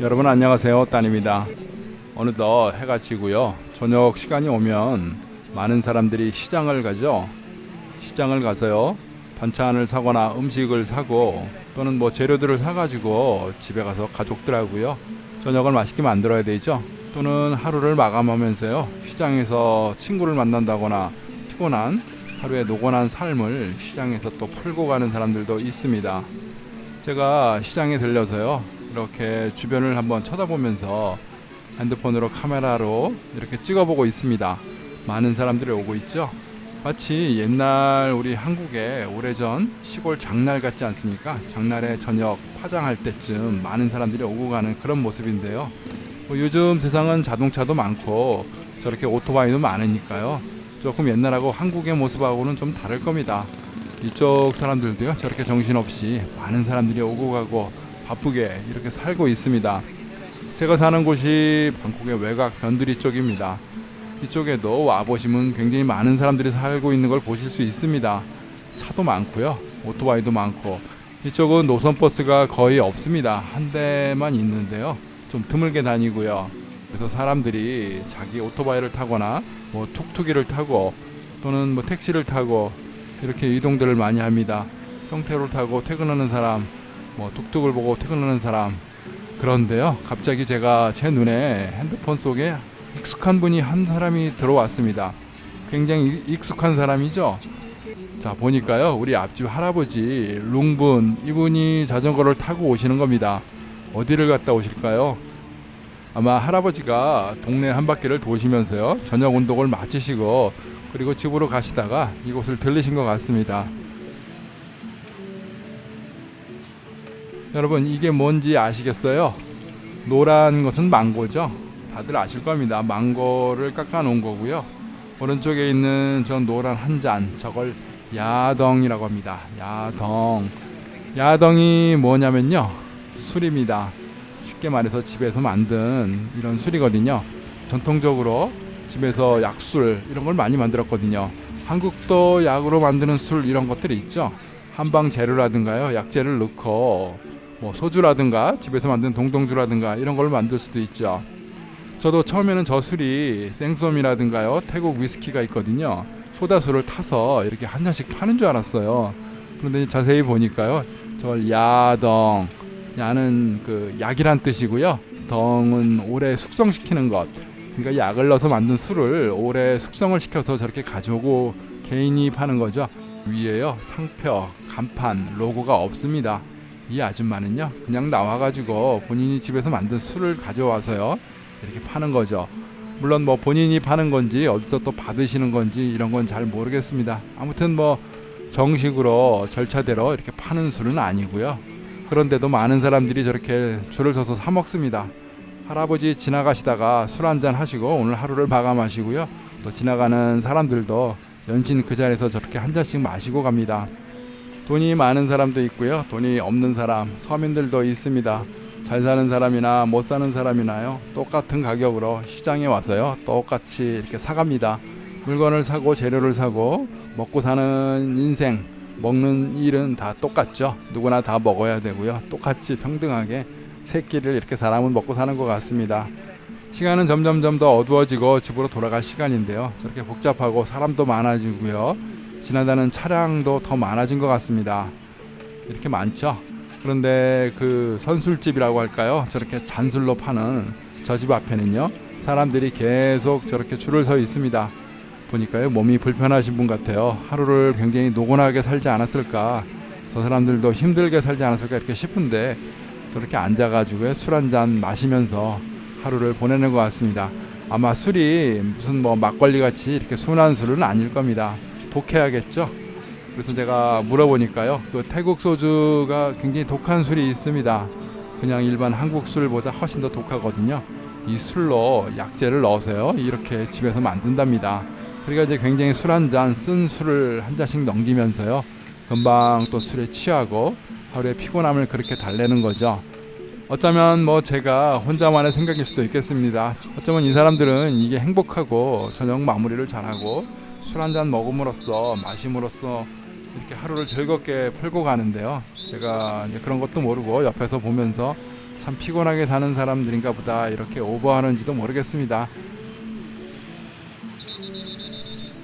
여러분 안녕하세요. 따님입니다. 어느덧 해가 지고요. 저녁 시간이 오면 많은 사람들이 시장을 가죠. 시장을 가서요. 반찬을 사거나 음식을 사고 또는 재료들을 사가지고 집에 가서 가족들하고요. 저녁을 맛있게 만들어야 되죠. 또는 하루를 마감하면서요. 시장에서 친구를 만난다거나 피곤한 하루의 노곤한 삶을 시장에서 또 풀고 가는 사람들도 있습니다. 제가 시장에 들려서요. 이렇게 주변을 한번 쳐다보면서 핸드폰으로 카메라로 이렇게 찍어보고 있습니다. 많은 사람들이 오고 있죠. 마치 옛날 우리 한국의 오래전 시골 장날 같지 않습니까? 장날에 저녁 파장할 때쯤 많은 사람들이 오고 가는 그런 모습인데요. 요즘 세상은 자동차도 많고 저렇게 오토바이도 많으니까요. 조금 옛날하고 한국의 모습하고는 좀 다를 겁니다. 이쪽 사람들도요. 저렇게 정신없이 많은 사람들이 오고 가고 바쁘게 이렇게 살고 있습니다. 제가 사는 곳이 방콕의 외곽 변두리 쪽입니다. 이쪽에도 와보시면 굉장히 많은 사람들이 살고 있는 걸 보실 수 있습니다. 차도 많고요. 오토바이도 많고 이쪽은 노선버스가 거의 없습니다. 한 대만 있는데요. 좀 드물게 다니고요. 그래서 사람들이 자기 오토바이를 타거나 툭툭이를 타고 또는 택시를 타고 이렇게 이동들을 많이 합니다. 성태로를 타고 퇴근하는 사람, 툭툭을 보고 퇴근하는 사람. 그런데요, 갑자기 제가 제 눈에 핸드폰 속에 익숙한 분이 한 사람이 들어왔습니다. 굉장히 익숙한 사람이죠. 자, 보니까요, 우리 앞집 할아버지 룽분, 이분이 자전거를 타고 오시는 겁니다. 어디를 갔다 오실까요? 아마 할아버지가 동네 한 바퀴를 도시면서요, 저녁 운동을 마치시고 그리고 집으로 가시다가 이곳을 들리신 것 같습니다. 여러분, 이게 뭔지 아시겠어요? 노란 것은 망고죠. 다들 아실 겁니다. 망고를 깎아 놓은 거고요. 오른쪽에 있는 저 노란 한 잔, 저걸 야덩이라고 합니다. 야덩. 야덩이 뭐냐면요, 술입니다. 쉽게 말해서 집에서 만든 이런 술이거든요. 전통적으로 집에서 약술 이런 걸 많이 만들었거든요. 한국도 약으로 만드는 술 이런 것들이 있죠. 한방 재료라든가요, 약재를 넣고 소주라든가 집에서 만든 동동주라든가 이런 걸 만들 수도 있죠. 저도 처음에는 저 술이 생솜이라든가요, 태국 위스키가 있거든요. 소다술을 타서 이렇게 한 잔씩 파는 줄 알았어요. 그런데 자세히 보니까요, 저 야덩, 야는 그 약이란 뜻이고요. 덩은 오래 숙성시키는 것. 그러니까 약을 넣어서 만든 술을 오래 숙성을 시켜서 저렇게 가져오고 개인이 파는 거죠. 위에요, 상표, 간판, 로고가 없습니다. 이 아줌마는요, 그냥 나와가지고 본인이 집에서 만든 술을 가져와서요, 이렇게 파는 거죠. 물론 본인이 파는 건지 어디서 또 받으시는 건지 이런 건 잘 모르겠습니다. 아무튼 정식으로 절차대로 이렇게 파는 술은 아니고요. 그런데도 많은 사람들이 저렇게 줄을 서서 사 먹습니다. 할아버지 지나가시다가 술 한잔 하시고 오늘 하루를 마감하시고요. 또 지나가는 사람들도 연신 그 자리에서 저렇게 한 잔씩 마시고 갑니다. 돈이 많은 사람도 있고요. 돈이 없는 사람, 서민들도 있습니다. 잘 사는 사람이나 못 사는 사람이나요, 똑같은 가격으로 시장에 와서요, 똑같이 이렇게 사갑니다. 물건을 사고 재료를 사고 먹고 사는 인생, 먹는 일은 다 똑같죠. 누구나 다 먹어야 되고요. 똑같이 평등하게 새 끼를 이렇게 사람은 먹고 사는 것 같습니다. 시간은 점점점 더 어두워지고 집으로 돌아갈 시간인데요. 저렇게 복잡하고 사람도 많아지고요. 지나가는 차량도 더 많아진 것 같습니다. 이렇게 많죠. 그런데 그 선술집이라고 할까요? 저렇게 잔술로 파는 저 집 앞에는요, 사람들이 계속 저렇게 줄을 서 있습니다. 보니까요, 몸이 불편하신 분 같아요. 하루를 굉장히 노곤하게 살지 않았을까, 저 사람들도 힘들게 살지 않았을까 이렇게 싶은데 저렇게 앉아가지고 술 한잔 마시면서 하루를 보내는 것 같습니다. 아마 술이 무슨 막걸리 같이 이렇게 순한 술은 아닐 겁니다. 독해야겠죠. 그래서 제가 물어보니까요, 그 태국 소주가 굉장히 독한 술이 있습니다. 그냥 일반 한국 술보다 훨씬 더 독하거든요. 이 술로 약재를 넣어서요, 이렇게 집에서 만든답니다. 그러니까 이제 굉장히 술 한 잔, 쓴 술을 한 잔씩 넘기면서요, 금방 또 술에 취하고 하루의 피곤함을 그렇게 달래는 거죠. 어쩌면 제가 혼자만의 생각일 수도 있겠습니다. 어쩌면 이 사람들은 이게 행복하고 저녁 마무리를 잘하고 술 한 잔 먹음으로써, 마심으로써 이렇게 하루를 즐겁게 풀고 가는데요. 제가 이제 그런 것도 모르고 옆에서 보면서 참 피곤하게 사는 사람들인가 보다 이렇게 오버하는지도 모르겠습니다.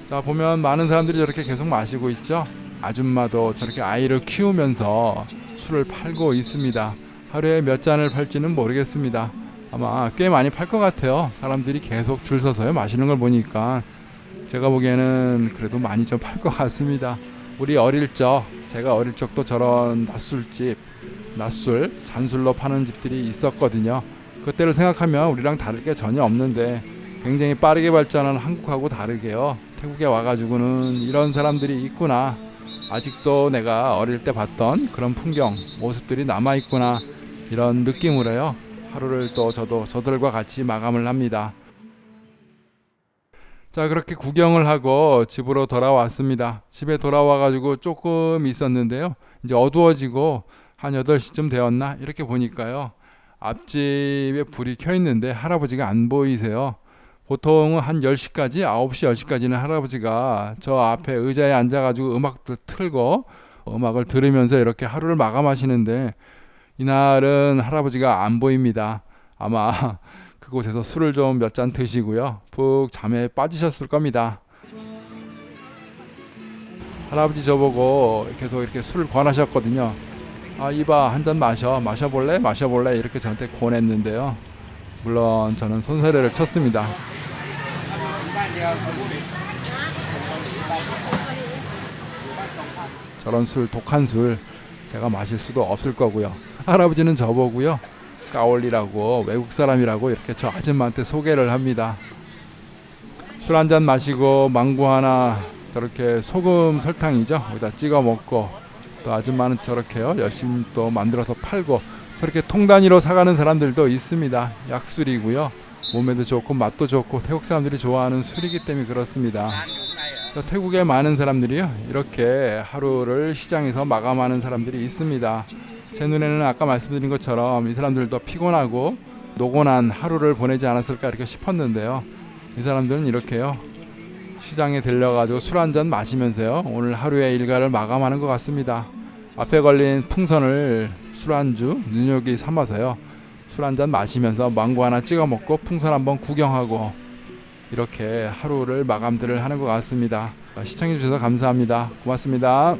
자, 보면 많은 사람들이 저렇게 계속 마시고 있죠. 아줌마도 저렇게 아이를 키우면서 술을 팔고 있습니다. 하루에 몇 잔을 팔지는 모르겠습니다. 아마 꽤 많이 팔 것 같아요. 사람들이 계속 줄 서서요 마시는 걸 보니까 제가 보기에는 그래도 많이 좀 팔 것 같습니다. 우리 제가 어릴 적도 저런 낮술, 잔술로 파는 집들이 있었거든요. 그때를 생각하면 우리랑 다를 게 전혀 없는데 굉장히 빠르게 발전한 한국하고 다르게요. 태국에 와가지고는 이런 사람들이 있구나. 아직도 내가 어릴 때 봤던 그런 풍경, 모습들이 남아있구나. 이런 느낌으로요. 하루를 또 저들과 같이 마감을 합니다. 자, 그렇게 구경을 하고 집으로 돌아왔습니다. 집에 돌아와가지고 조금 있었는데요. 이제 어두워지고 한 8시쯤 되었나? 이렇게 보니까요. 앞집에 불이 켜 있는데 할아버지가 안 보이세요. 보통은 한 10시까지, 9시, 10시까지는 할아버지가 저 앞에 의자에 앉아가지고 음악도 틀고 음악을 들으면서 이렇게 하루를 마감하시는데 이날은 할아버지가 안 보입니다. 아마 그곳에서 술을 좀 몇 잔 드시고요. 푹 잠에 빠지셨을 겁니다. 할아버지 저보고 계속 이렇게 술을 권하셨거든요. 아, 이봐, 한 잔 마셔볼래? 이렇게 저한테 권했는데요. 물론 저는 손사래를 쳤습니다. 저런 술, 독한 술 제가 마실 수도 없을 거고요. 할아버지는 저보고요. 까올리라고, 외국 사람이라고 이렇게 저 아줌마한테 소개를 합니다. 술 한 잔 마시고 망고 하나 저렇게 소금 설탕이죠. 거기다 찍어 먹고 또 아줌마는 저렇게요. 열심히 또 만들어서 팔고 그렇게 통 단위로 사가는 사람들도 있습니다. 약술이고요. 몸에도 좋고 맛도 좋고 태국 사람들이 좋아하는 술이기 때문에 그렇습니다. 태국에 많은 사람들이요. 이렇게 하루를 시장에서 마감하는 사람들이 있습니다. 제 눈에는 아까 말씀드린 것처럼 이 사람들도 피곤하고 노곤한 하루를 보내지 않았을까 이렇게 싶었는데요. 이 사람들은 이렇게요. 시장에 들려가지고 술 한잔 마시면서요. 오늘 하루의 일과를 마감하는 것 같습니다. 앞에 걸린 풍선을 술안주 눈요기 삼아서요. 술 한잔 마시면서 망고 하나 찍어 먹고 풍선 한번 구경하고 이렇게 하루를 마감들을 하는 것 같습니다. 시청해 주셔서 감사합니다. 고맙습니다.